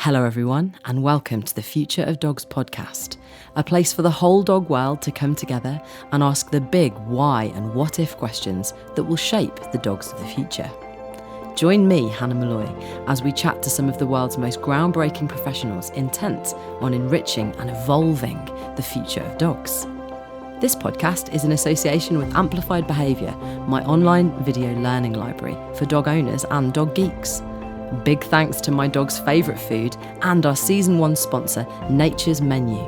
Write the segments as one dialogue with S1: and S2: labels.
S1: Hello everyone, and welcome to the Future of Dogs podcast, a place for the whole dog world to come together and ask the big why and what if questions that will shape the dogs of the future. Join me, Hannah Malloy, as we chat to some of the world's most groundbreaking professionals intent on enriching and evolving the future of dogs. This podcast is in association with Amplified Behaviour, my online video learning library for dog owners and dog geeks. Big thanks to my dog's favourite food and our Season 1 sponsor, Nature's Menu.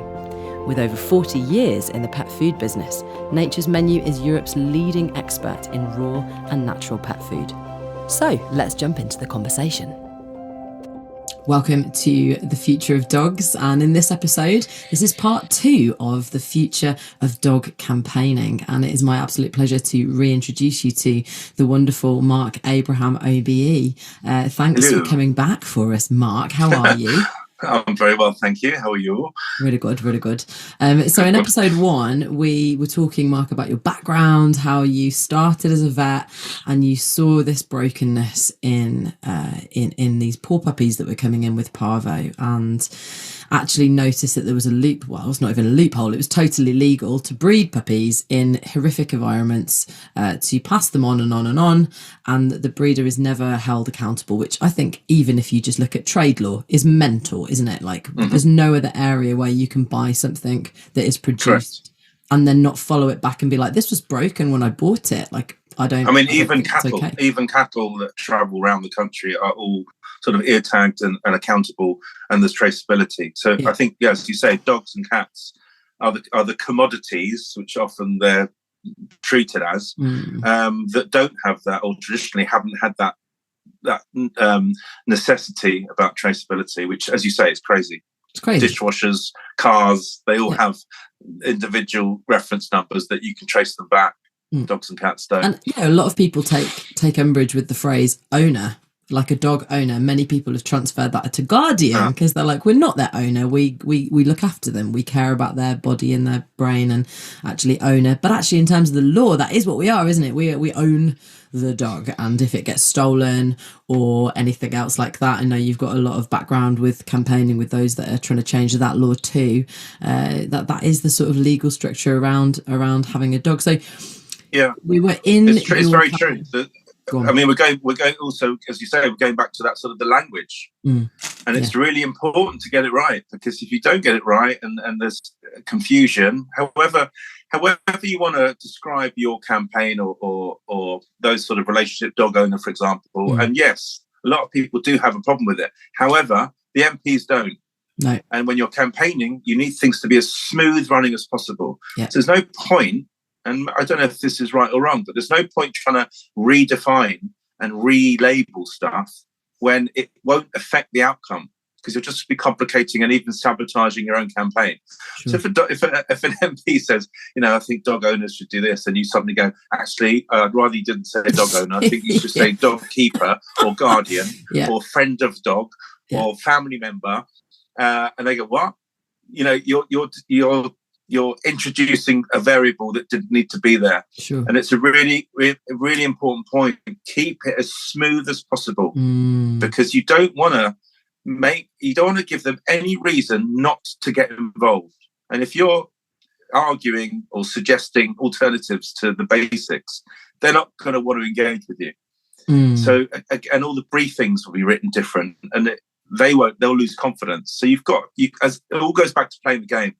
S1: With over 40 years in the pet food business, Nature's Menu is Europe's leading expert in raw and natural pet food. So let's jump into the conversation. Welcome to the Future of Dogs, and in this episode, this is part 2 of the Future of Dog campaigning, and it is my absolute pleasure to reintroduce you to the wonderful Marc Abraham OBE. Thanks
S2: Hello.
S1: for coming back for us, Marc. How are you?
S2: I'm very well, thank you. How are you?
S1: Really good, really good. So in episode 1, we were talking, Marc, about your background, how you started as a vet, and you saw this brokenness in these poor puppies that were coming in with parvo, and actually noticed that there was well, it's not even a loophole, it was totally legal to breed puppies in horrific environments, to pass them on and on and on, and the breeder is never held accountable, which I think, even if you just look at trade law, is mental, isn't it? Like, there's no other area where you can buy something that is produced and then not follow it back and be like, this was broken when I bought it. Like,
S2: even cattle that travel around the country are all sort of ear tagged and accountable, and there's traceability. So yeah. I think, as you say, dogs and cats are the commodities, which often they're treated as, that don't have that, or traditionally haven't had that necessity about traceability, which, as you say, is crazy.
S1: It's crazy.
S2: Dishwashers, cars, they all have individual reference numbers that you can trace them back. Dogs and cats don't. And
S1: a lot of people take umbrage with the phrase owner, like a dog owner. Many people have transferred that to guardian because they're like, we're not their owner. We look after them. We care about their body and their brain, and actually owner. But actually, in terms of the law, that is what we are, isn't it? We own the dog, and if it gets stolen or anything else like that, I know you've got a lot of background with campaigning with those that are trying to change that law too. That is the sort of legal structure around having a dog. So
S2: yeah,
S1: we were in.
S2: It's very true. I mean, we're going also, as you say, we're going back to that sort of the language, and it's really important to get it right, because if you don't get it right and there's confusion, however you want to describe your campaign or those sort of relationship, dog owner, for example, and yes, a lot of people do have a problem with it. However, the MPs don't.
S1: No. And
S2: when you're campaigning, you need things to be as smooth running as possible.
S1: Yeah.
S2: So there's no point. And I don't know if this is right or wrong, but there's no point trying to redefine and relabel stuff when it won't affect the outcome, because you'll just be complicating and even sabotaging your own campaign. Sure. So if an MP says, I think dog owners should do this, and you suddenly go, actually, I'd rather you didn't say dog owner. I think you should say dog keeper or guardian or friend of dog or family member. And they go, what? You're introducing a variable that didn't need to be there.
S1: Sure.
S2: And it's a really, really important point. Keep it as smooth as possible, because you don't want to give them any reason not to get involved. And if you're arguing or suggesting alternatives to the basics, they're not going to want to engage with you. So, and all the briefings will be written different, and they'll lose confidence. So as it all goes back to playing the game.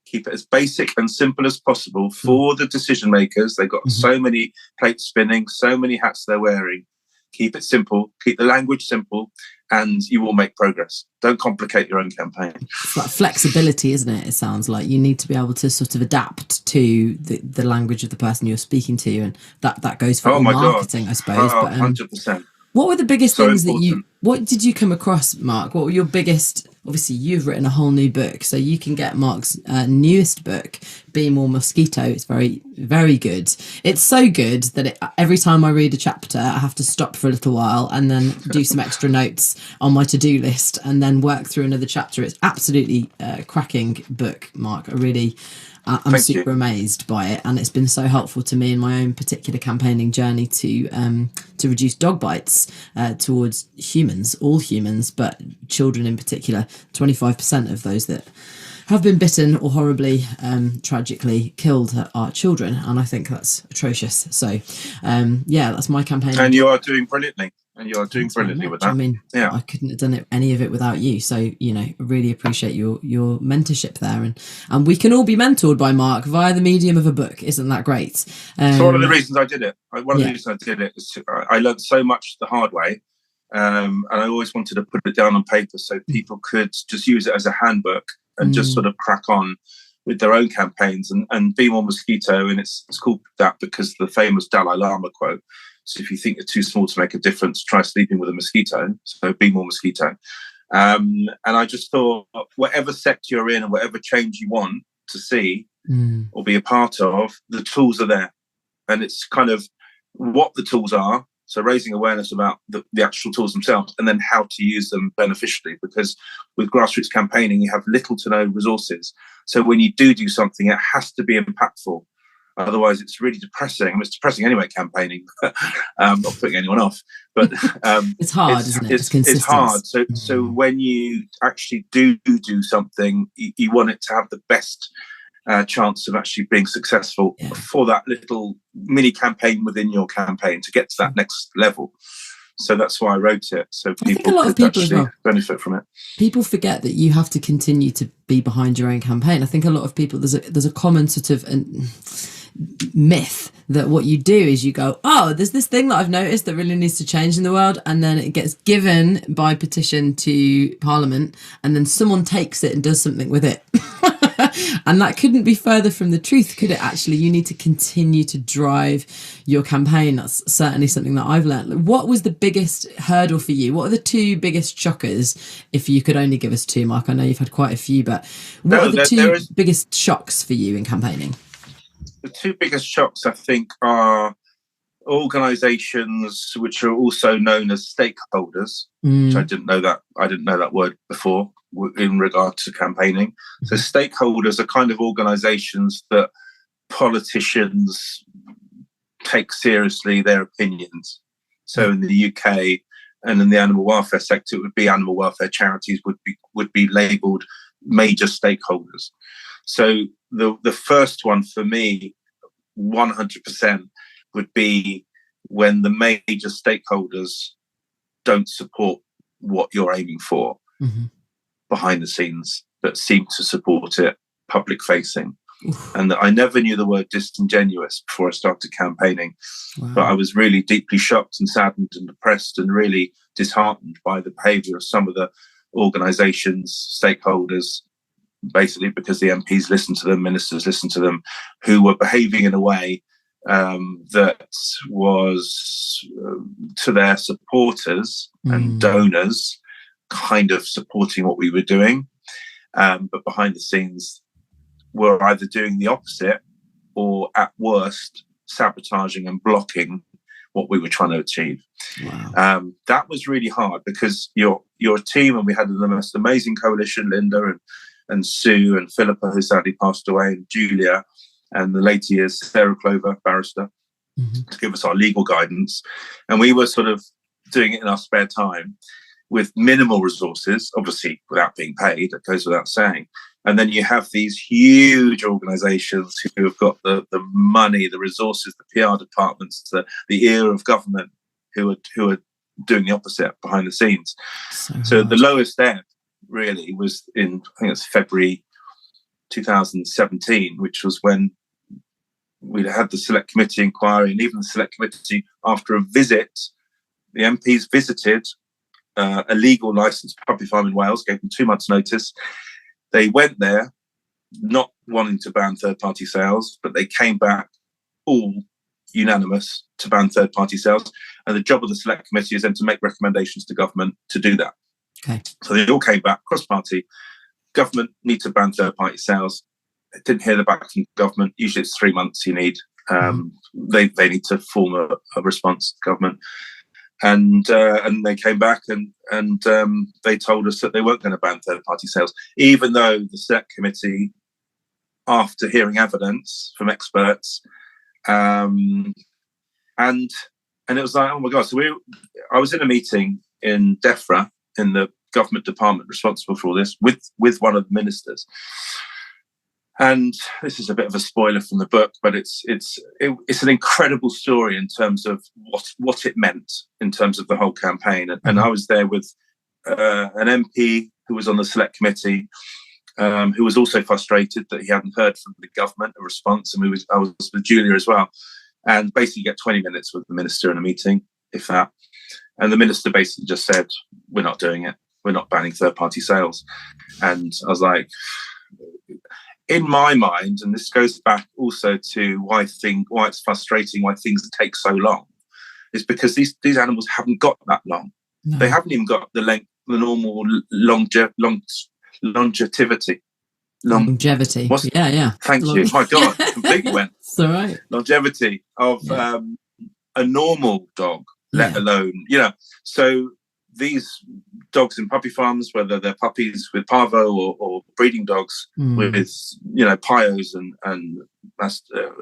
S2: Keep it as basic and simple as possible for the decision makers. They've got so many plates spinning, so many hats they're wearing. Keep it simple, keep the language simple, and you will make progress. Don't complicate your own campaign.
S1: It's like flexibility, isn't it? It sounds like you need to be able to sort of adapt to the language of the person you're speaking to, and that goes for marketing, I suppose.
S2: 100%.
S1: What were the biggest things
S2: important.
S1: what did you come across, Marc? What were your biggest, obviously you've written a whole new book, so you can get Marc's newest book, Be More Mosquito. It's very, very good. It's so good that every time I read a chapter, I have to stop for a little while and then do some extra notes on my to-do list and then work through another chapter. It's absolutely a cracking book, Marc. I'm super amazed by it, and it's been so helpful to me in my own particular campaigning journey to reduce dog bites towards humans, all humans, but children in particular. 25% of those that have been bitten or horribly, tragically killed are children, and I think that's atrocious. So, that's my campaign.
S2: And you are doing brilliantly. With that.
S1: I mean, I couldn't have done any of it without you. So, I really appreciate your mentorship there, and we can all be mentored by Marc via the medium of a book. Isn't that great?
S2: So one of the reasons I did it. One of the reasons I did it is I learned so much the hard way, and I always wanted to put it down on paper so people could just use it as a handbook and just sort of crack on with their own campaigns. And Be More Mosquito, and it's called that because the famous Dalai Lama quote. So if you think you're too small to make a difference, try sleeping with a mosquito. So Be More Mosquito. And I just thought, whatever sector you're in and whatever change you want to see or be a part of, the tools are there. And it's kind of what the tools are. So raising awareness about the actual tools themselves, and then how to use them beneficially. Because with grassroots campaigning, you have little to no resources. So when you do something, it has to be impactful. Otherwise, it's really depressing. I mean, it's depressing anyway, campaigning. Not putting anyone off, but
S1: it's hard, isn't it?
S2: It's hard. So when you actually do something, you want it to have the best chance of actually being successful for that little mini campaign within your campaign to get to that next level. So that's why I wrote it, so people could actually benefit from it.
S1: People forget that you have to continue to be behind your own campaign. I think a lot of people, there's a common sort of myth that what you do is you go, oh, there's this thing that I've noticed that really needs to change in the world, and then it gets given by petition to Parliament, and then someone takes it and does something with it. And that couldn't be further from the truth, could it? Actually, you need to continue to drive your campaign. That's certainly something that I've learned. What was the biggest hurdle for you? What are the two biggest shockers, if you could only give us two, Marc? I know you've had quite a few, but what are the two biggest shocks for you in campaigning?
S2: The two biggest shocks, I think, are organisations which are also known as stakeholders, which I didn't know that word before in regard to campaigning. So stakeholders are kind of organisations that politicians take seriously their opinions. So in the UK and in the animal welfare sector, it would be animal welfare charities would be labelled major stakeholders. So the first one for me, 100%, would be when the major stakeholders don't support what you're aiming for behind the scenes, but seem to support it public facing. And I never knew the word disingenuous before I started campaigning. Wow. But I was really deeply shocked and saddened and depressed and really disheartened by the behaviour of some of the organisations, stakeholders, basically because the MPs listened to them, ministers listened to them, who were behaving in a way that was to their supporters and donors kind of supporting what we were doing, but behind the scenes were either doing the opposite or at worst sabotaging and blocking what we were trying to achieve. Wow. That was really hard because you're a team, and we had the most amazing coalition, Linda and Sue and Philippa, who sadly passed away, and Julia, and the later years Sarah Clover, barrister, to give us our legal guidance. And we were sort of doing it in our spare time with minimal resources, obviously without being paid, it goes without saying. And then you have these huge organisations who have got the money, the resources, the PR departments, the ear of government, who are doing the opposite behind the scenes. So the lowest ebb really was in, I think it's February 2017, which was when we had the select committee inquiry, and even the select committee, after a visit, the MPs visited a legal licensed puppy farm in Wales, gave them 2 months' notice. They went there not wanting to ban third-party sales, but they came back all unanimous to ban third-party sales. And the job of the select committee is then to make recommendations to government to do that. Okay. So they all came back, cross-party. Government need to ban third-party sales. They didn't hear the back from government. Usually it's 3 months you need. They need to form a response to government. And they came back and they told us that they weren't going to ban third-party sales, even though the select committee, after hearing evidence from experts, and it was like, oh my God. So I was in a meeting in DEFRA, in the government department responsible for all this with one of the ministers. And this is a bit of a spoiler from the book, but it's an incredible story in terms of what it meant in terms of the whole campaign. And I was there with an MP who was on the select committee, who was also frustrated that he hadn't heard from the government a response. And I was with Julia as well. And basically get 20 minutes with the minister in a meeting, if that. And the minister basically just said, we're not doing it. We're not banning third-party sales. And I was like, in my mind, and this goes back also to why it's frustrating, why things take so long, is because these animals haven't got that long. No. They haven't even got the length, the normal longevity.
S1: Longevity. Yeah.
S2: Thank you. My God, completely went.
S1: It's all right.
S2: Longevity of a normal dog, let alone, So these dogs in puppy farms, whether they're puppies with parvo or breeding dogs with, pios and mastitis,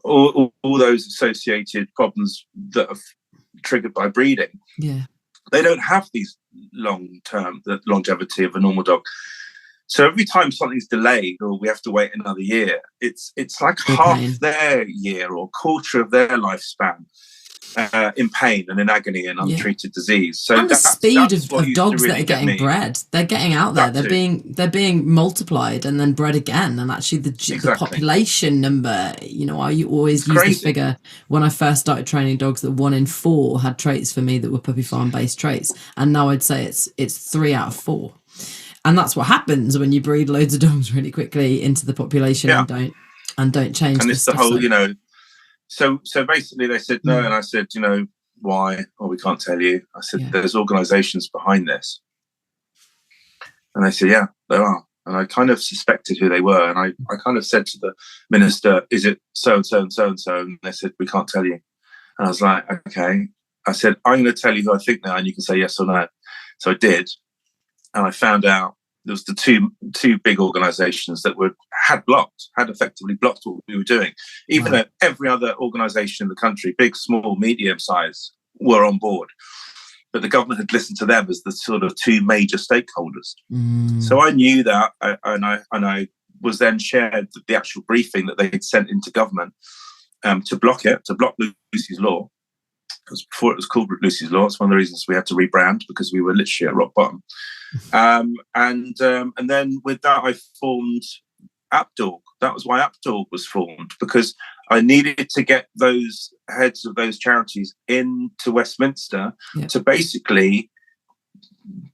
S2: all those associated problems that are triggered by breeding.
S1: Yeah,
S2: they don't have these the longevity of a normal dog. So every time something's delayed or we have to wait another year, it's like half their year or quarter of their lifespan in pain and in agony and untreated disease. So
S1: and the speed of dogs that are getting bred, they're getting out there. They're being multiplied and then bred again. And actually, the population number, I always use this figure when I first started training dogs that 1 in 4 had traits for me that were puppy farm based traits, and now I'd say it's 3 out of 4. And that's what happens when you breed loads of dogs really quickly into the population and don't change.
S2: And it's the whole, So basically they said no, and I said, why? Well, we can't tell you. I said, there's organisations behind this. And they said, yeah, there are. And I kind of suspected who they were. And I kind of said to the minister, is it so-and-so and so-and-so? And they said, we can't tell you. And I was like, okay. I said, I'm going to tell you who I think they are, and you can say yes or no. So I did. And I found out there was the two big organisations that had effectively blocked what we were doing. Even though every other organisation in the country, big, small, medium size, were on board. But the government had listened to them as the sort of 2 major stakeholders. So I knew that, and I was then shared the actual briefing that they had sent into government to block Lucy's Law. Because before it was called Lucy's Law, it's one of the reasons we had to rebrand, because we were literally at rock bottom. And then with that, I formed AppDog. That was why AppDog was formed, because I needed to get those heads of those charities into Westminster to basically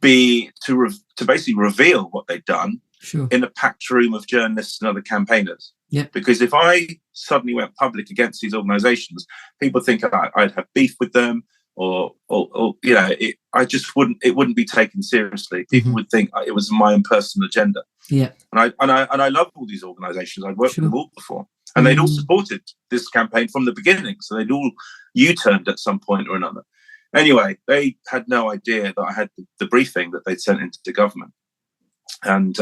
S2: reveal what they'd done in a packed room of journalists and other campaiggners. Because if I suddenly went public against these organisations, people think I'd have beef with them, or it wouldn't be taken seriously. People would think it was my own personal agenda. And I love all these organisations. I'd worked with them all before, and they'd all supported this campaign from the beginning. So they'd all U-turned at some point or another. Anyway, they had no idea that I had the briefing that they'd sent into government. And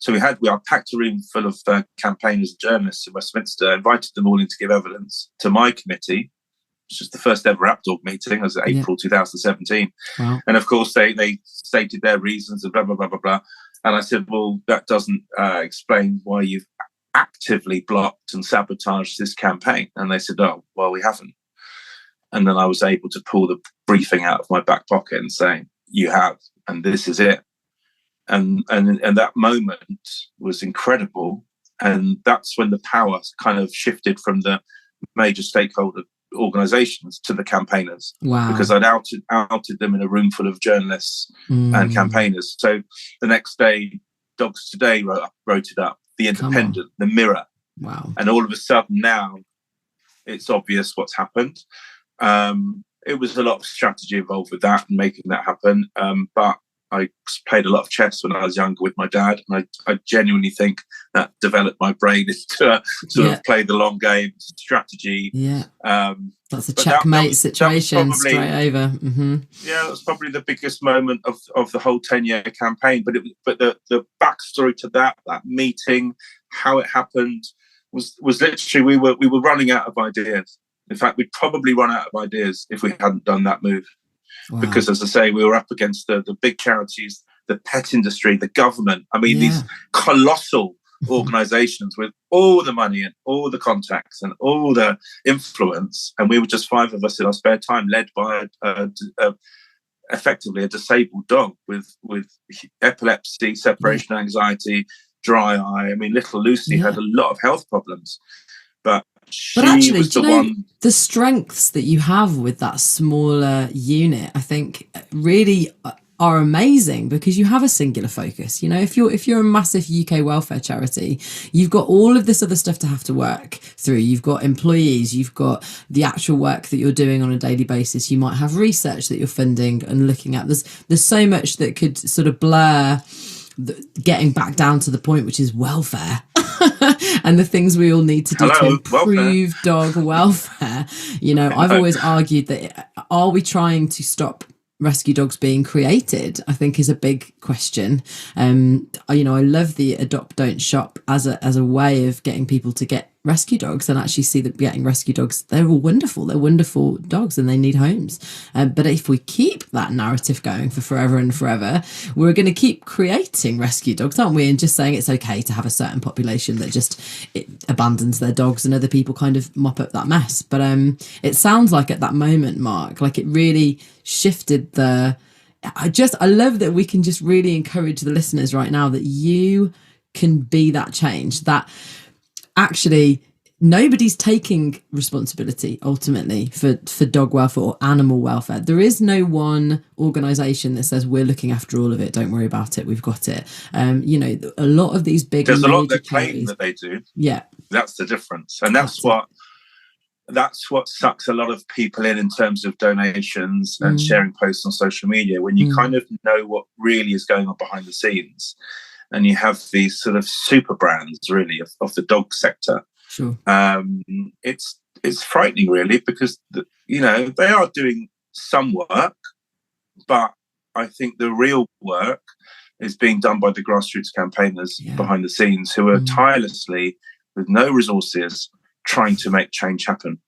S2: so we packed a room full of campaigners and journalists in Westminster, invited them all in to give evidence to my committee, which was the first ever AppDog meeting. It was April 2017. Wow. And of course, they stated their reasons and blah, blah, blah, blah, blah. And I said, well, that doesn't explain why you've actively blocked and sabotaged this campaign. And they said, oh, well, we haven't. And then I was able to pull the briefing out of my back pocket and say, you have, and this is it. And that moment was incredible. And that's when the power kind of shifted from the major stakeholder organisations to the campaigners.
S1: Wow.
S2: Because I'd outed them in a room full of journalists and campaigners. So the next day, Dogs Today wrote it up, The Independent, The Mirror.
S1: Wow.
S2: And all of a sudden now, it's obvious what's happened. It was a lot of strategy involved with that and making that happen. But I played a lot of chess when I was younger with my dad, and I genuinely think that developed my brain to sort of play the long game, strategy.
S1: That's a checkmate situation straight over.
S2: Yeah, that was probably the biggest moment of the whole 10-year campaign. But the backstory to that meeting, how it happened, was literally we were running out of ideas. In fact, we'd probably run out of ideas if we hadn't done that move.
S1: Wow.
S2: Because, as I say, we were up against the big charities, the pet industry, the government. I mean, these colossal organizations with all the money and all the contacts and all the influence. And we were just 5 of us in our spare time, led by effectively a disabled dog with epilepsy, separation anxiety, dry eye. I mean, little Lucy had a lot of health problems. But actually, was
S1: the strengths that you have with that smaller unit, I think, really are amazing, because you have a singular focus. You know, if you're a massive UK welfare charity, you've got all of this other stuff to have to work through. You've got employees, you've got the actual work that you're doing on a daily basis. You might have research that you're funding and looking at. There's so much that could sort of blur getting back down to the point, which is welfare. And the things we all need to do to improve dog welfare. You know, I've always argued that, are we trying to stop rescue dogs being created? I think is a big question. You know, I love the adopt, don't shop as a way of getting people to get rescue dogs and actually see that getting rescue dogs, they're all wonderful. They're wonderful dogs and they need homes. But if we keep that narrative going for forever and forever, we're going to keep creating rescue dogs, aren't we? And just saying it's okay to have a certain population that just abandons their dogs and other people kind of mop up that mess. But it sounds like at that moment, Mark, like it really shifted I love that we can just really encourage the listeners right now that you can be that change, that actually nobody's taking responsibility ultimately for dog welfare or animal welfare. There is no one organisation that says we're looking after all of it, don't worry about it, we've got it. You know, a lot of these big,
S2: there's a lot that claim that they do.
S1: Yeah,
S2: that's the difference, and that's what sucks a lot of people in terms of donations and sharing posts on social media, when you kind of know what really is going on behind the scenes. And you have these sort of super brands, really, of the dog sector.
S1: Sure.
S2: It's frightening, really, because you know, they are doing some work, but I think the real work is being done by the grassroots campaigners behind the scenes, who are tirelessly, with no resources, trying to make change happen.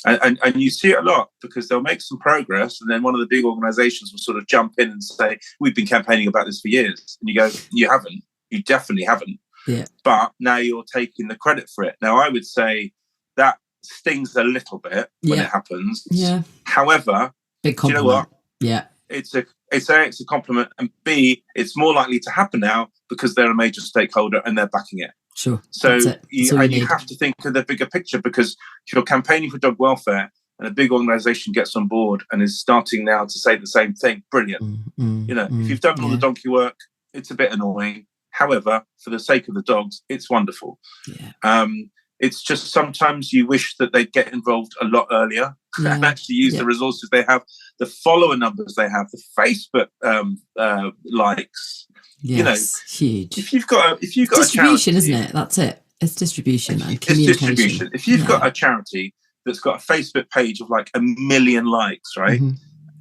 S2: And you see it a lot, because they'll make some progress and then one of the big organisations will sort of jump in and say, we've been campaigning about this for years. And you go, you haven't. You definitely haven't. Yeah. But now you're taking the credit for it. Now, I would say that stings a little bit when it happens. Yeah. However,
S1: big compliment.
S2: Do you know what?
S1: Yeah.
S2: It's a compliment, and B, it's more likely to happen now because they're a major stakeholder and they're backing it.
S1: Sure.
S2: So you have to think of the bigger picture, because if you're campaigning for dog welfare and a big organisation gets on board and is starting now to say the same thing, brilliant. You know, if you've done all the donkey work, it's a bit annoying. However, for the sake of the dogs, it's wonderful. Yeah. It's just sometimes you wish that they'd get involved a lot earlier and actually use the resources they have, the follower numbers they have, the Facebook likes.
S1: Yes,
S2: you know,
S1: huge.
S2: If you've got
S1: distribution,
S2: a charity,
S1: isn't it? That's it. It's distribution and
S2: communication.
S1: It's distribution.
S2: If you've got a charity that's got a Facebook page of like 1 million likes, right?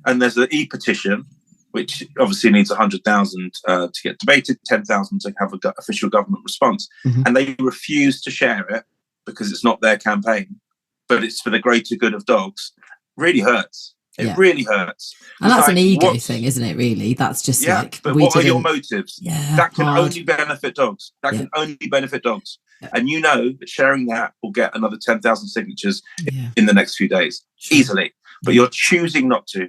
S2: And there's an e-petition, which obviously needs 100,000 to get debated, 10,000 to have an official government response, and they refuse to share it because it's not their campaign, but it's for the greater good of dogs, really hurts. It really hurts.
S1: And that's like, an ego thing, isn't it, really? That's just
S2: but what are your motives? That can only benefit dogs. That can only benefit dogs. And you know that sharing that will get another 10,000 signatures in the next few days, easily. But you're choosing not to.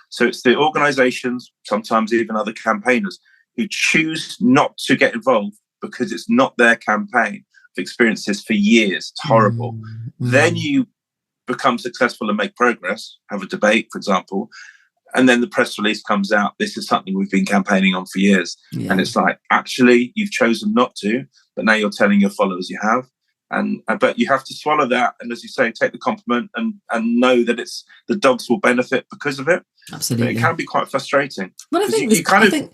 S2: So it's the organisations, sometimes even other campaigners, who choose not to get involved because it's not their campaign. I've experienced this for years. It's horrible. Then you become successful and make progress, have a debate, for example, and then the press release comes out, this is something we've been campaigning on for years. And it's like, actually, you've chosen not to, but now you're telling your followers you have. But you have to swallow that, and as you say, take the compliment and know that it's the dogs will benefit because of it.
S1: Absolutely.
S2: But it can be quite frustrating.
S1: Well, I think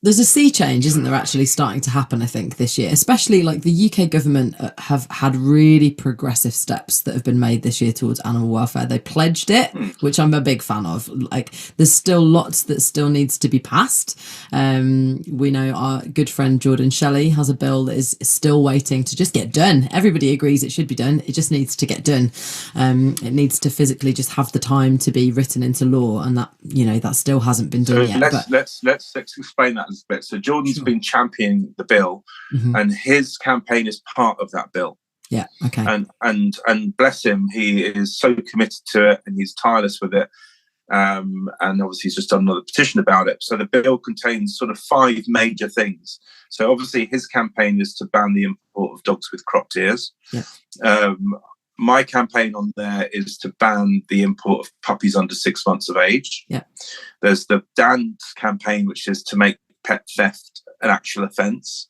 S1: There's a sea change, isn't there, actually starting to happen, I think, this year, especially like the UK government have had really progressive steps that have been made this year towards animal welfare. They pledged it, which I'm a big fan of. Like, there's still lots that still needs to be passed. We know our good friend Jordan Shelley has a bill that is still waiting to just get done. Everybody agrees it should be done. It just needs to get done. It needs to physically just have the time to be written into law, and that, you know, that still hasn't been done yet.
S2: Let's explain that a little bit. So Jordan's been championing the bill, and his campaign is part of that bill.
S1: Yeah. Okay.
S2: And bless him, he is so committed to it, and he's tireless with it. And obviously, he's just done another petition about it. So the bill contains sort of 5 major things. So obviously, his campaign is to ban the import of dogs with cropped ears. Yeah. My campaign on there is to ban the import of puppies under 6 months of age. Yeah. There's the Dan's campaign, which is to make pet theft an actual offence.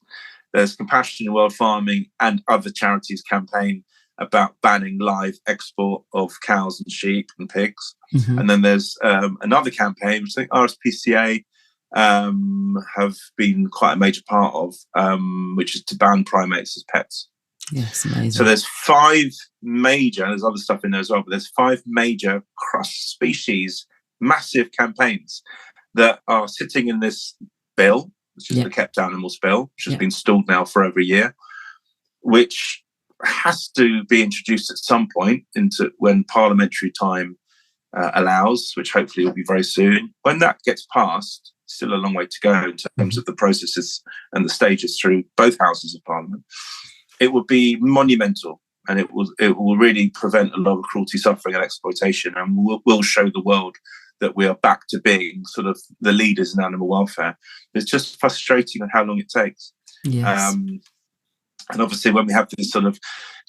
S2: There's Compassion in World Farming and other charities campaign about banning live export of cows and sheep and pigs. And then there's another campaign, which I think RSPCA have been quite a major part of, which is to ban primates as pets.
S1: Yes, amazing.
S2: So there's 5 major, and there's other stuff in there as well, but there's 5 major cross-species massive campaigns that are sitting in this bill, which is the Kept Animals Bill, which has been stalled now for over a year, which has to be introduced at some point into when parliamentary time allows, which hopefully will be very soon. When that gets passed, still a long way to go in terms of the processes and the stages through both houses of Parliament. It will be monumental, and it will really prevent a lot of cruelty, suffering and exploitation, and will show the world that we are back to being sort of the leaders in animal welfare. It's just frustrating on how long it takes. Yes. And obviously when we have this sort of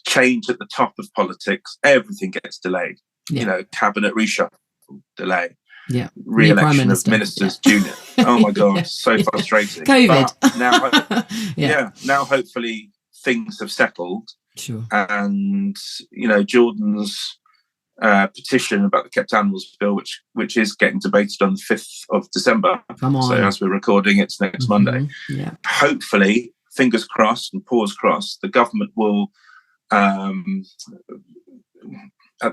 S2: change at the top of politics, everything gets delayed. Yeah. You know, cabinet reshuffle, delay. Yeah. Re-election of ministers, junior. Oh my God, so frustrating.
S1: COVID.
S2: But now hopefully things have settled. Sure. And, you know, Jordan's petition about the Kept Animals Bill, which is getting debated on the 5th of December. Come on. So as we're recording, it's next Monday. Yeah. Hopefully, fingers crossed and paws crossed, the government will, at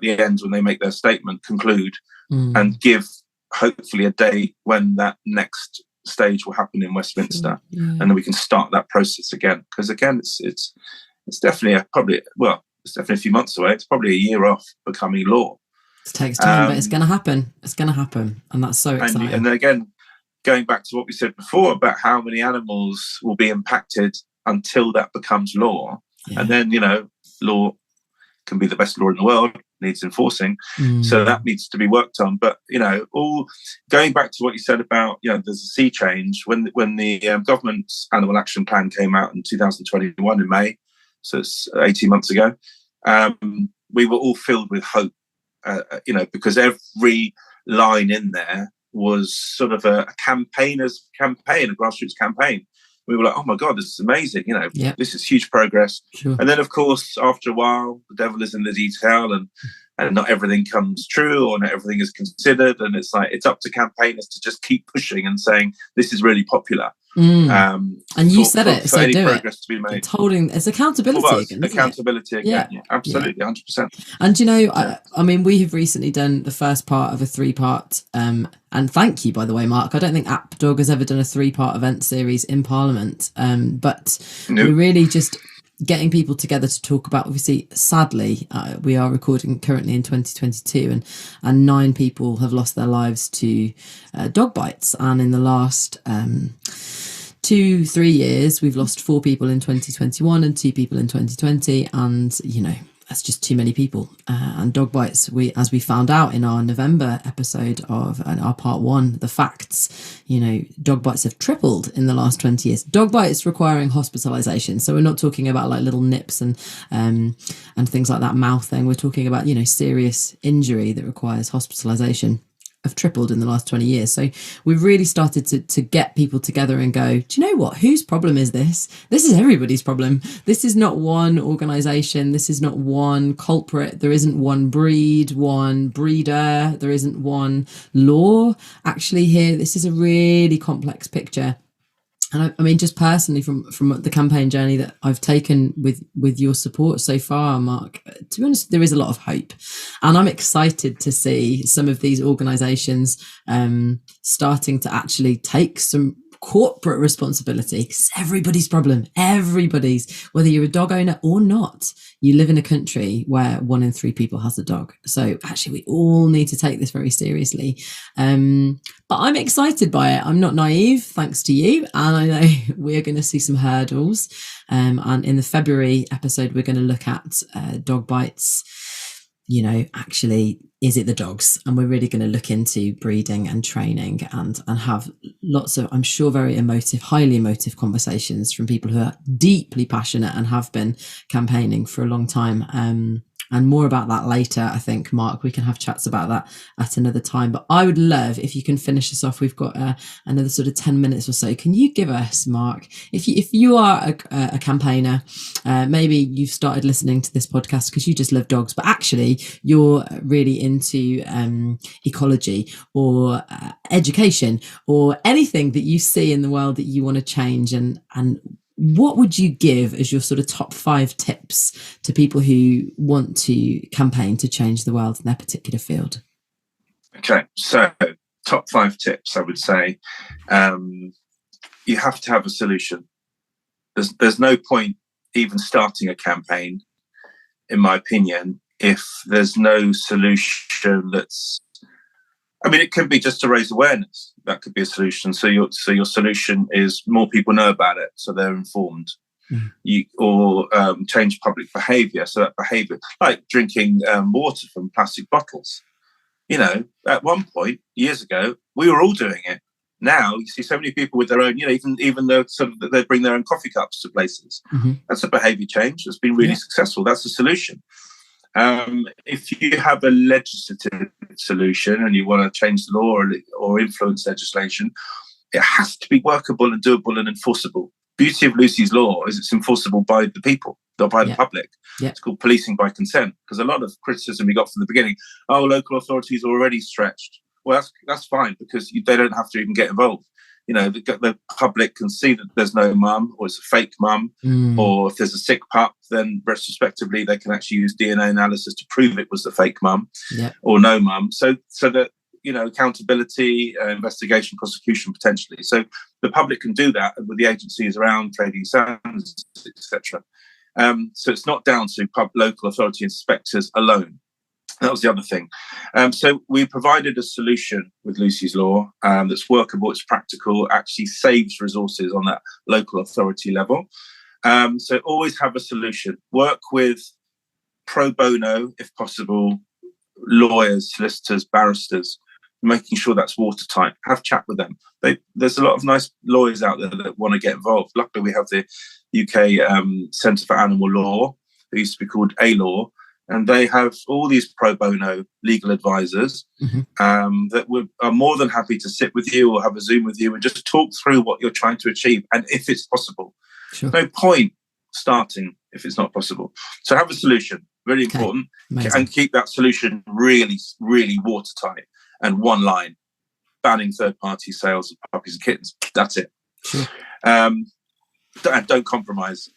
S2: the end when they make their statement, conclude and give hopefully a date when that next stage will happen in Westminster, and then we can start that process again. Because again, it's definitely it's definitely a few months away. It's probably a year off becoming law.
S1: It takes time, but it's going to happen. It's going to happen, and that's so exciting.
S2: And then again, going back to what we said before about how many animals will be impacted until that becomes law, and then, you know, law can be the best law in the world, needs enforcing, so that needs to be worked on. But, you know, all going back to what you said about, you know, there's a sea change. When the government's Animal Action Plan came out in 2021 in May, so it's 18 months ago, we were all filled with hope, you know, because every line in there was sort of a grassroots campaign. We were like, oh my God, this is amazing. You know, this is huge progress. Sure. And then, of course, after a while, the devil is in the detail, and not everything comes true, or not everything is considered. And it's like, it's up to campaigners to just keep pushing and saying, this is really popular.
S1: And you said it, so do it.
S2: To be made.
S1: It's accountability again.
S2: Accountability again, yeah, absolutely, 100%.
S1: And you know, I mean, we have recently done the first part of a 3-part, and thank you, by the way, Mark. I don't think AppDog has ever done a 3-part event series in Parliament, but we're really just getting people together to talk about, obviously, sadly, we are recording currently in 2022, and 9 people have lost their lives to dog bites. And in the last 2-3 years, we've lost 4 people in 2021 and 2 people in 2020. And, you know, that's just too many people. And dog bites, as we found out in our November episode of our part 1, the facts, you know, dog bites have tripled in the last 20 years. Dog bites requiring hospitalisation. So we're not talking about like little nips and things like that, mouth thing. We're talking about, you know, serious injury that requires hospitalisation. Have tripled in the last 20 years. So we've really started to get people together and go, do you know what? Whose problem is this? This is everybody's problem. This is not one organisation. This is not one culprit. There isn't one breed, one breeder. There isn't one law. Actually here, this is a really complex picture. And I mean, just personally from the campaign journey that I've taken with your support so far, Mark, to be honest, there is a lot of hope. And I'm excited to see some of these organisations starting to actually take some corporate responsibility. It's everybody's problem. Everybody's, whether you're a dog owner or not. You live in a country where 1 in 3 people has a dog. So actually, we all need to take this very seriously. But I'm excited by it. I'm not naive, thanks to you. And I know we're going to see some hurdles. And in the February episode, we're going to look at dog bites. You know, actually, is it the dogs? And we're really going to look into breeding and training and have lots of, I'm sure, very emotive, highly emotive conversations from people who are deeply passionate and have been campaigning for a long time. And more about that later. I think, Mark, we can have chats about that at another time. But I would love if you can finish us off. We've got another sort of 10 minutes or so. Can you give us, Mark, if you are a campaigner, maybe you've started listening to this podcast because you just love dogs, but actually you're really into ecology or education or anything that you see in the world that you want to change, and what would you give as your sort of top 5 tips to people who want to campaign to change the world in their particular field?
S2: Okay, so top 5 tips, I would say, you have to have a solution. There's no point even starting a campaign, in my opinion, if there's no solution that's, I mean, it could be just to raise awareness. That could be a solution. So your solution is more people know about it, so they're informed. Or change public behaviour. So that behaviour, like drinking water from plastic bottles. You know, at one point years ago, we were all doing it. Now you see so many people with their own. You know, even though sort of they bring their own coffee cups to places. That's a behaviour change that's been really successful. That's a solution. If you have a legislative solution and you want to change the law or influence legislation, it has to be workable and doable and enforceable. Beauty of Lucy's law is it's enforceable by the people, not by the public. It's called policing by consent, because a lot of criticism we got from the beginning, local authorities are already stretched. Well, that's fine, because they don't have to even get involved. You know, the public can see that there's no mum, or it's a fake mum, or if there's a sick pup, then retrospectively they can actually use DNA analysis to prove it was the fake mum or no mum. So that, you know, accountability, investigation, prosecution potentially. So the public can do that with the agencies around, trading standards, etc. So it's not down to local authority inspectors alone. That was the other thing. So we provided a solution with Lucy's Law that's workable, it's practical, actually saves resources on that local authority level. So always have a solution. Work with pro bono, if possible, lawyers, solicitors, barristers, making sure that's watertight. Have chat with them. There's a lot of nice lawyers out there that want to get involved. Luckily, we have the UK Centre for Animal Law, who used to be called A-Law, and they have all these pro bono legal advisors that are more than happy to sit with you or have a Zoom with you and just talk through what you're trying to achieve and if it's possible. Sure. No point starting if it's not possible. So have a solution, really important. Amazing. And keep that solution really, really watertight and one line: banning third-party sales of puppies and kittens. That's it. Sure. Don't compromise.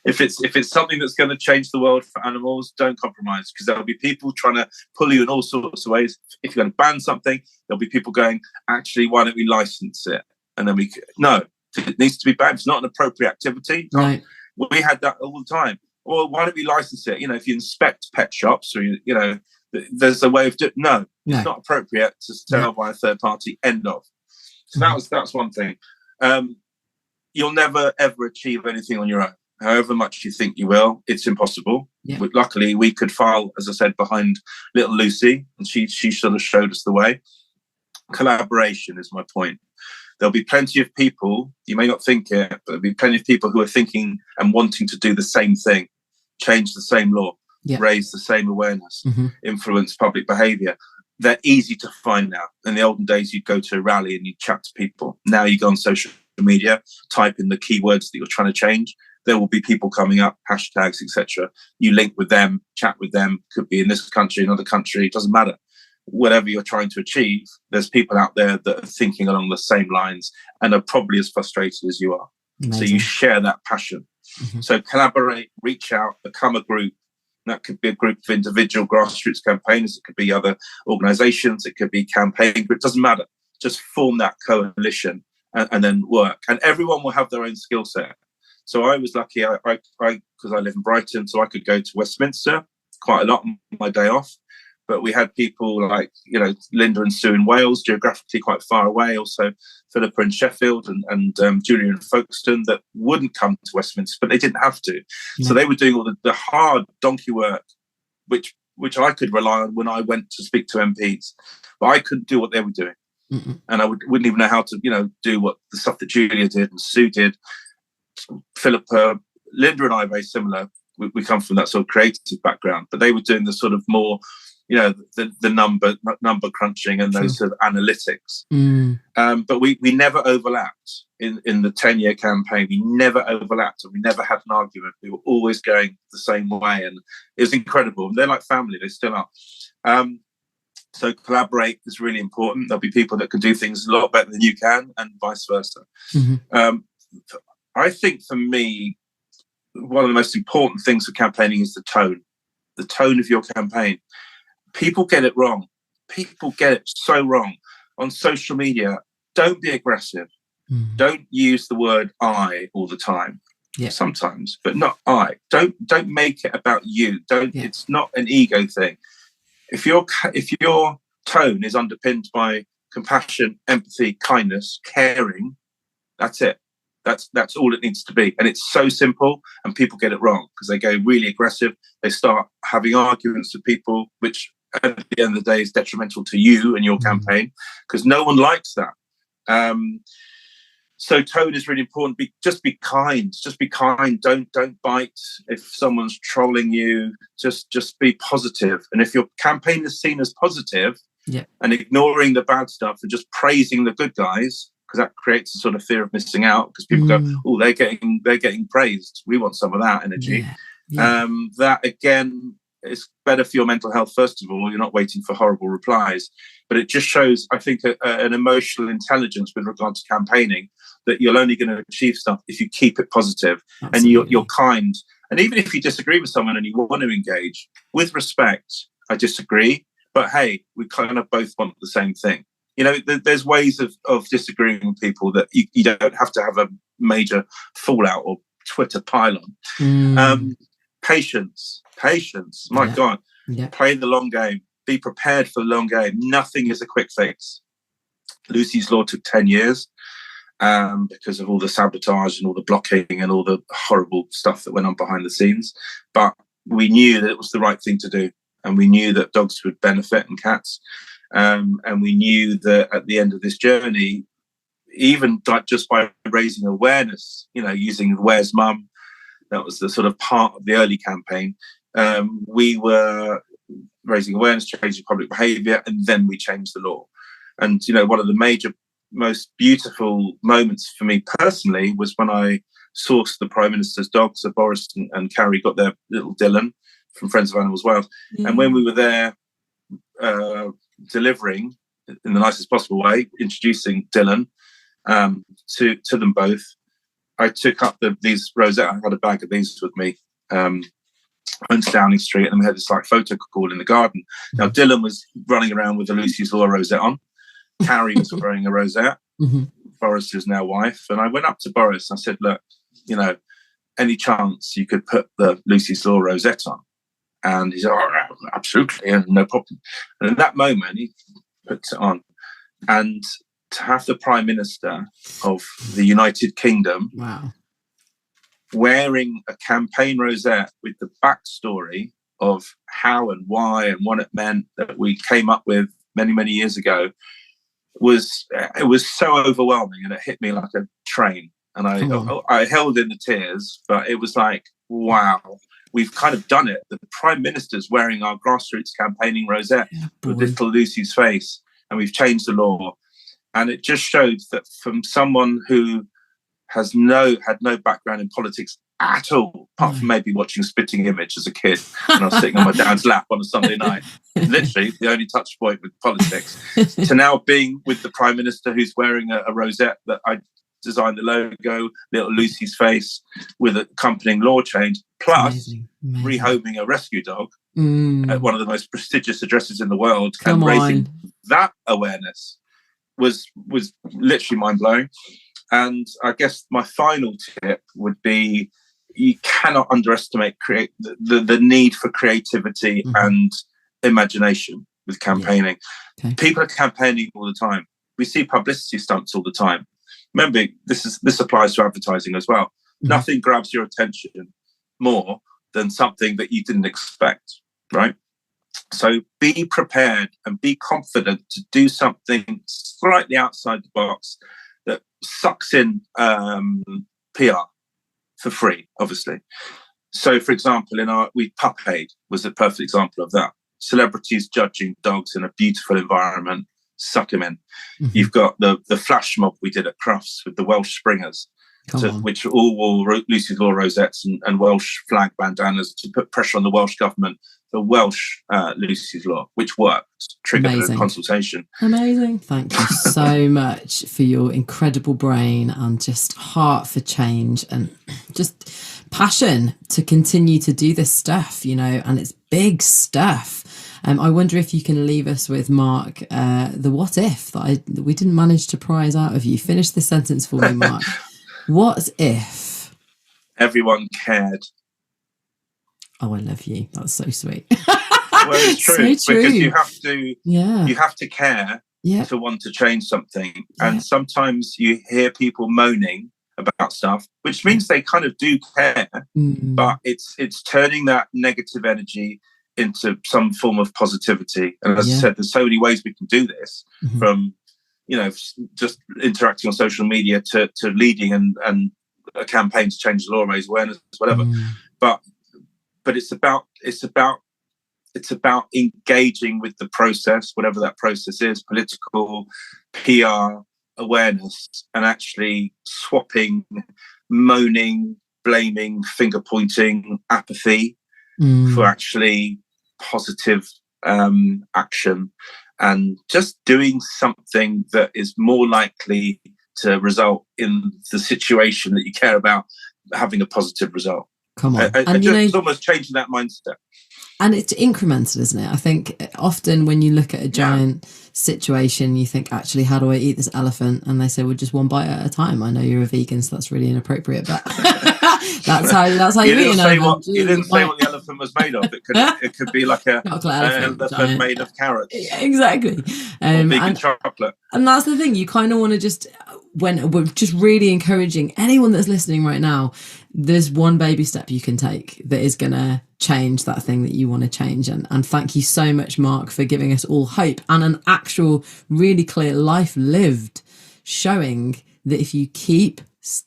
S2: If it's something that's going to change the world for animals, don't compromise, because there'll be people trying to pull you in all sorts of ways. If you're going to ban something, there'll be people going, actually, why don't we license it? And then no, it needs to be banned. It's not an appropriate activity.
S1: Right.
S2: We had that all the time. Well, why don't we license it? You know, if you inspect pet shops, or you know, there's a way of doing. No, it's not appropriate to sell by a third party. End of. So that's one thing. You'll never, ever achieve anything on your own. However much you think you will, it's impossible. Yeah. Luckily, we could file, as I said, behind little Lucy, and she sort of showed us the way. Collaboration is my point. There'll be plenty of people, you may not think it, but there'll be plenty of people who are thinking and wanting to do the same thing, change the same law, raise the same awareness, influence public behaviour. They're easy to find now. In the olden days, you'd go to a rally and you'd chat to people. Now you go on social media, type in the keywords that you're trying to change. There will be people coming up, hashtags, etc. You link with them, chat with them. Could be in this country, another country. It doesn't matter. whatever you're trying to achieve, there's people out there that are thinking along the same lines and are probably as frustrated as you are. Amazing. So you share that passion. Mm-hmm. So collaborate, reach out, become a group. That could be a group of individual grassroots campaigners. It could be other organisations. It could be campaign groups. It doesn't matter. Just form that coalition and then work. And everyone will have their own skill set. So I was lucky, because I live in Brighton, so I could go to Westminster quite a lot on my day off. But we had people like, Linda and Sue in Wales, geographically quite far away. Also, Philippa in Sheffield and Julia in Folkestone that wouldn't come to Westminster, but they didn't have to. Yeah. So they were doing all the hard donkey work, which I could rely on when I went to speak to MPs. But I couldn't do what they were doing. Mm-mm. And I wouldn't even know how to, do what the stuff that Julia did and Sue did. Philippa, Linda and I are very similar. We come from that sort of creative background, but they were doing the sort of more, the number crunching and those sort of analytics. But we never overlapped in the 10-year campaign. We never overlapped and we never had an argument. We were always going the same way, and it was incredible. They're like family. They still are. So collaborate is really important. There'll be people that can do things a lot better than you can, and vice versa. Mm-hmm. I think for me, one of the most important things for campaigning is the tone of your campaign. People get it wrong. People get it so wrong. On social media, don't be aggressive. Don't use the word I all the time. Yeah. Sometimes, but not I. Don't make it about you. It's not an ego thing. If your tone is underpinned by compassion, empathy, kindness, caring, that's it. That's all it needs to be. And it's so simple, and people get it wrong because they go really aggressive. They start having arguments with people, which at the end of the day is detrimental to you and your campaign, because no one likes that. So tone is really important. Just be kind. Just be kind. Don't bite if someone's trolling you. Just be positive. And if your campaign is seen as positive, and ignoring the bad stuff and just praising the good guys, because that creates a sort of fear of missing out, because people go, oh, they're getting praised. We want some of that energy. That again is better for your mental health. First of all, you're not waiting for horrible replies, but it just shows, I think, an emotional intelligence with regard to campaigning, that you're only going to achieve stuff if you keep it positive. Absolutely. And you're kind. And even if you disagree with someone and you want to engage with respect, I disagree, but hey, we kind of both want the same thing. There's ways of disagreeing with people that you don't have to have a major fallout or Twitter pylon. Patience. My God. Yeah. Play the long game. Be prepared for the long game. Nothing is a quick fix. Lucy's Law took 10 years because of all the sabotage and all the blocking and all the horrible stuff that went on behind the scenes. But we knew that it was the right thing to do. And we knew that dogs would benefit and cats. And we knew that at the end of this journey, even just by raising awareness, using Where's Mum, that was the sort of part of the early campaign. We were raising awareness, changing public behaviour, and then we changed the law. And, one of the major, most beautiful moments for me personally was when I sourced the Prime Minister's dogs. So Boris and Carrie got their little Dylan from Friends of Animals Wales. And when we were there delivering in the nicest possible way, introducing Dylan to them both, I took up these Rosette. I had a bag of these with me. Went to Downing Street, and we had this photo call in the garden. Now Dylan was running around with a Lucy's Law rosette on. Carrie was wearing a rosette. Boris is now wife, and I went up to Boris. And I said, "Look, any chance you could put the Lucy's Law rosette on?" And he said, "Oh, absolutely, no problem." And in that moment, he puts it on, and to have the Prime Minister of the United Kingdom wearing a campaign rosette with the backstory of how and why and what it meant that we came up with many, many years ago was so overwhelming, and it hit me like a train. And I held in the tears, but it was like, wow, we've kind of done it. The Prime Minister's wearing our grassroots campaigning rosette with little Lucy's face, and we've changed the law. And it just showed that from someone who had no background in politics at all, apart from maybe watching Spitting Image as a kid when I was sitting on my dad's lap on a Sunday night. Literally the only touch point with politics. To now being with the Prime Minister, who's wearing a rosette that I designed the logo, little Lucy's face with accompanying law change, plus rehoming a rescue dog at one of the most prestigious addresses in the world, and raising that awareness was literally mind-blowing. And I guess my final tip would be, you cannot underestimate the need for creativity and imagination with campaigning. Yeah. Okay. People are campaigning all the time. We see publicity stunts all the time. Remember, this applies to advertising as well. Nothing grabs your attention more than something that you didn't expect, right? So be prepared and be confident to do something slightly outside the box that sucks in PR for free, obviously. So, for example, Pup Aid was a perfect example of that. Celebrities judging dogs in a beautiful environment, suck them in. You've got the flash mob we did at Crufts with the Welsh Springers, which all wore Lucy's Law rosettes and Welsh flag bandanas to put pressure on the Welsh government for Welsh Lucy's Law, which worked, triggered a consultation.
S1: Amazing. Thank you so much for your incredible brain and just heart for change and just passion to continue to do this stuff, and it's big stuff. I wonder if you can leave us with, Mark, the what if that we didn't manage to prize out of you. Finish the sentence for me, Mark. What if
S2: everyone cared?
S1: Oh, I love you. That's so sweet.
S2: Well, it's true,
S1: so true.
S2: Because you have to care to want to change something. Yeah. And sometimes you hear people moaning about stuff, which means they kind of do care, but it's turning that negative energy into some form of positivity. And as I said, there's so many ways we can do this, from just interacting on social media to leading and a campaign to change the law, raise awareness, whatever. But it's about engaging with the process, whatever that process is, political, PR, awareness, and actually swapping moaning, blaming, finger pointing, apathy for actually positive action, and just doing something that is more likely to result in the situation that you care about having a positive result.
S1: Come on.
S2: And it's almost changing that mindset.
S1: And it's incremental, isn't it? I think often when you look at a giant situation, you think, actually, how do I eat this elephant? And they say, well, just one bite at a time. I know you're a vegan, so that's really inappropriate, but that's how you eat an elephant.
S2: You didn't say what the elephant was made of. It could be like an elephant made of carrots.
S1: Yeah, exactly.
S2: Vegan chocolate.
S1: And that's the thing. You kind of want to just, when we're just really encouraging anyone that's listening right now, there's one baby step you can take that is going to change that thing that you want to change. And thank you so much, Mark, for giving us all hope and an actual really clear life lived, showing that if you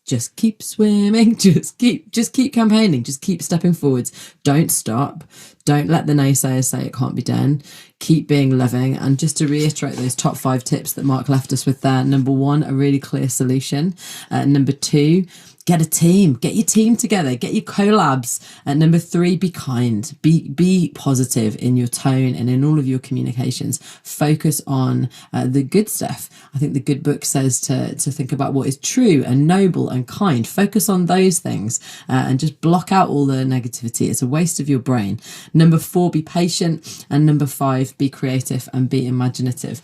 S1: just keep swimming, just keep campaigning, just keep stepping forwards, don't stop, don't let the naysayers say it can't be done, keep being loving. And just to reiterate those top 5 tips that Mark left us with there: number 1, a really clear solution; number 2, get a team, get your team together, get your collabs. And number 3, be kind, be positive in your tone and in all of your communications. Focus on the good stuff. I think the good book says to think about what is true and noble and kind. Focus on those things and just block out all the negativity. It's a waste of your brain. Number 4, be patient. And number 5, be creative and be imaginative.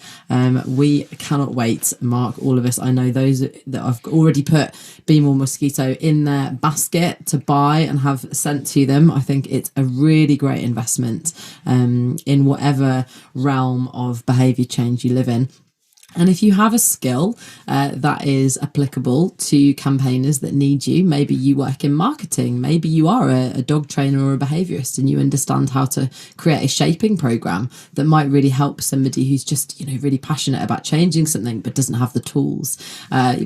S1: We cannot wait, Mark, all of us. I know those that I've already put Be More Mosquito in their basket to buy and have sent to them. I think it's a really great investment in whatever realm of behaviour change you live in. And if you have a skill that is applicable to campaigners that need you, maybe you work in marketing, maybe you are a dog trainer or a behaviourist and you understand how to create a shaping program that might really help somebody who's just, really passionate about changing something but doesn't have the tools.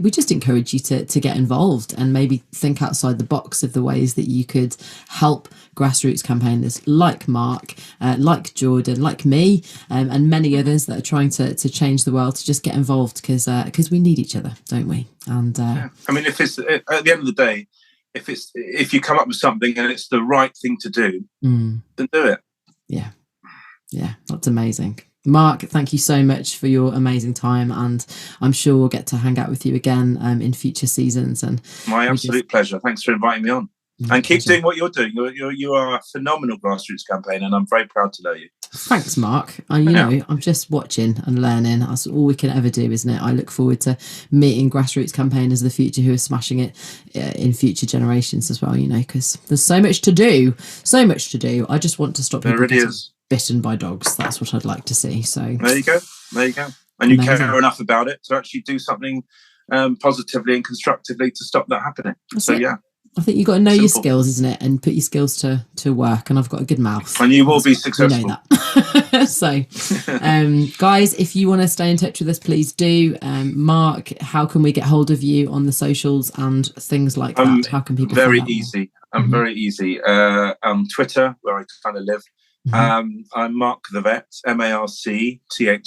S1: We just encourage you to get involved and maybe think outside the box of the ways that you could help grassroots campaigners like Mark, like Jordan, like me, and many others that are trying to change the world, to just get involved, because we need each other, don't we? And
S2: I mean, if it's at the end of the day, if you come up with something and it's the right thing to do, then do it.
S1: Yeah, that's amazing. Marc, thank you so much for your amazing time, and I'm sure we'll get to hang out with you again in future seasons. And
S2: my absolute pleasure. Thanks for inviting me on. And keep doing what you're doing. You are a phenomenal grassroots campaigner, and I'm very proud to know you.
S1: Thanks, Marc. And you know, I'm just watching and learning. That's all we can ever do, isn't it? I look forward to meeting grassroots campaigners of the future who are smashing it in future generations as well, you know, because there's so much to do. So much to do. I just want to stop people getting bitten by dogs. That's what I'd like to see. So
S2: there you go. And you care enough about it to actually do something positively and constructively to stop that happening.
S1: I think you've got to know your skills, isn't it? And put your skills to work. And I've got a good mouth.
S2: And you will be successful.
S1: You know that. So, guys, if you want to stay in touch with us, please do. Marc, how can we get hold of you on the socials and things like that? How can people
S2: very easy. I'm very easy. On Twitter, where I kind of live. I'm Marc the Vet, MarcThevet.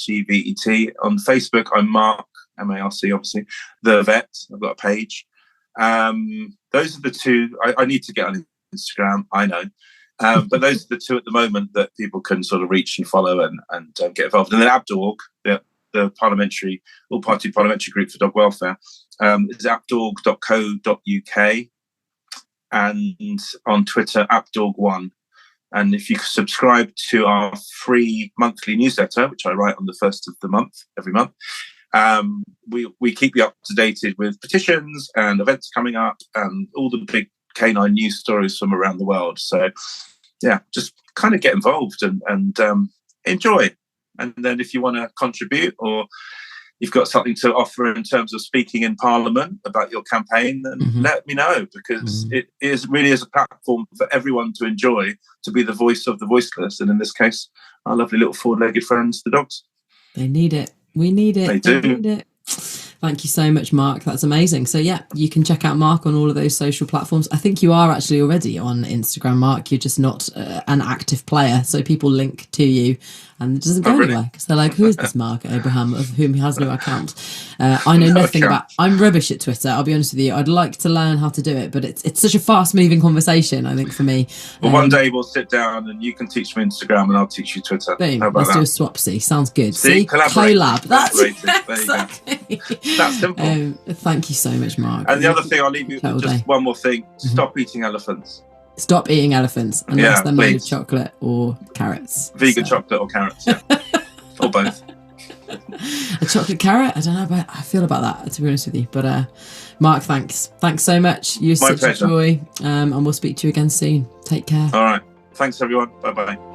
S2: On Facebook, I'm Marc, MARC, obviously, the Vet. I've got a page. Those are the two. I need to get on Instagram, I know. But those are the two at the moment that people can sort of reach and follow and get involved. And then ABDORG, the parliamentary, all-party parliamentary group for dog welfare, is abdorg.co.uk, and on Twitter, ABDORG1. And if you subscribe to our free monthly newsletter, which I write on the 1st of the month, every month, we keep you up to date with petitions and events coming up and all the big canine news stories from around the world. So, yeah, just kind of get involved and enjoy. And then if you want to contribute or you've got something to offer in terms of speaking in Parliament about your campaign, then let me know, because it really is a platform for everyone to enjoy, to be the voice of the voiceless. And in this case, our lovely little four-legged friends, the dogs.
S1: They need it. We need it.
S2: They do.
S1: Need it. Thank you so much, Marc. That's amazing. So yeah, you can check out Marc on all of those social platforms. I think you are actually already on Instagram, Marc. You're just not an active player. So people link to you and it doesn't go anywhere because they're like, who is this Marc Abraham, of whom he has no account? I know nothing about. I'm rubbish at Twitter. I'll be honest with you. I'd like to learn how to do it, but it's such a fast moving conversation, I think, for me.
S2: Well, one day we'll sit down and you can teach me Instagram and I'll teach you Twitter.
S1: Boom.
S2: How about
S1: Let's do a swapsy. Sounds good.
S2: See?
S1: Collab. That's
S2: exactly. That's simple.
S1: Thank you so much, Marc.
S2: And the other thing, I'll leave you with just one more thing. Stop eating elephants.
S1: Stop eating elephants unless they're made of chocolate or carrots.
S2: Vegan chocolate or carrots, or both.
S1: A chocolate carrot? I don't know about. I feel about that, to be honest with you. But Marc, thanks so much. You're such a joy. And we'll speak to you again soon. Take care.
S2: All right. Thanks, everyone. Bye-bye.